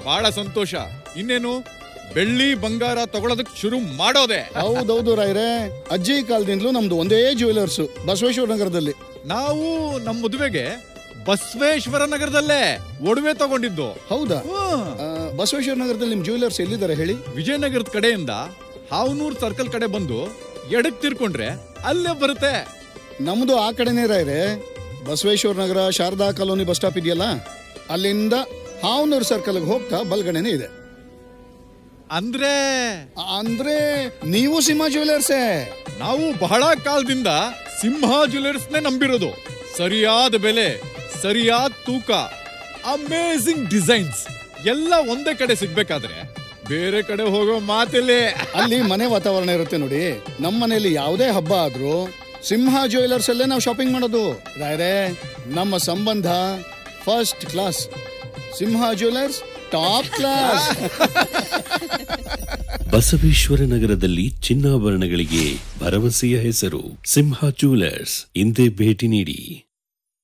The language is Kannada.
ಬಹಳ ಸಂತೋಷ. ಇನ್ನೇನು ಬೆಳ್ಳಿ ಬಂಗಾರ ತಗೊಳೋದಕ್ಕೆ ಶುರು ಮಾಡೋದೆ? ಹೌದೌದು ರಾಯ್ರೆ, ಅಜ್ಜಿ ಕಾಲದಿಂದಲೂ ನಮ್ದು ಒಂದೇ ಜ್ಯುವೆಲರ್ಸ್ ಬಸವೇಶ್ವರ ನಗರದಲ್ಲಿ. ನಾವು ನಮ್ಮ ಮದುವೆಗೆ ಬಸವೇಶ್ವರ ನಗರದಲ್ಲೇ ಒಡವೆ ತಗೊಂಡಿದ್ದು. ಹೌದಾ? ಬಸವೇಶ್ವರ ನಗರದಲ್ಲಿ ನಿಮ್ ಜ್ಯುವೆಲರ್ಸ್ ಎಲ್ಲಿದ್ದಾರೆ ಹೇಳಿ? ವಿಜಯನಗರದ ಕಡೆಯಿಂದ ಹಾವನೂರ್ ಸರ್ಕಲ್ ಕಡೆ ಬಂದು ಎಡಕ್ ತಿರ್ಕೊಂಡ್ರೆ ಅಲ್ಲೇ ಬರುತ್ತೆ. ನಮ್ದು ಆ ಕಡೆನೇ ರಾಯ್ರೆ. Basaveshwara Nagar Sharada colony bus stop ಇದೆಯಲ್ಲ, ಅಲ್ಲಿಂದ ಹಾವನೂರ್ ಸರ್ಕಲ್ಗೆ ಹೋಗ್ತಾ ಬಲ್ಗಡೆನೆ ಇದೆ. ಅಂದ್ರೆ ನೀವು ಸಿಂಹ ಜ್ಯುವೆಲರ್ಸೇ? ನಾವು ಬಹಳ ಕಾಲದಿಂದ ಸಿಂಹ ಜ್ಯುವೆಲರ್ಸ್ನೇ ನಂಬಿರೋದು. ಸರಿಯಾದ ಬೆಲೆ, ಸರಿಯಾದ ತೂಕ, ಅಮೇಜಿಂಗ್ ಡಿಸೈನ್ಸ್ ಎಲ್ಲ ಒಂದೇ ಕಡೆ ಸಿಗ್ಬೇಕಾದ್ರೆ ಬೇರೆ ಕಡೆ ಹೋಗೋ ಮಾತಿಲ್ಲ. ಅಲ್ಲಿ ಮನೆ ವಾತಾವರಣ ಇರುತ್ತೆ ನೋಡಿ. ನಮ್ಮ ಮನೆಯಲ್ಲಿ ಯಾವುದೇ ಹಬ್ಬ ಆದ್ರೂ ಸಿಂಹ ಜ್ಯುವೆಲರ್ಸ್ ಅಲ್ಲೇ ನಾವು ಶಾಪಿಂಗ್ ಮಾಡೋದು. ರಾಯ್ರೆ, ನಮ್ಮ ಸಂಬಂಧ ಫಸ್ಟ್ ಕ್ಲಾಸ್. ಸಿಂಹ ಜ್ಯುವೆಲರ್ಸ್ ಟಾಪ್ ಕ್ಲಾಸ್. ಬಸವೇಶ್ವರ ನಗರದಲ್ಲಿ ಚಿನ್ನಾಭರಣಗಳಿಗೆ ಭರವಸೆಯ ಹೆಸರು ಸಿಂಹ ಜ್ಯುವೆಲರ್ಸ್. ಇಂದೇ ಭೇಟಿ ನೀಡಿ.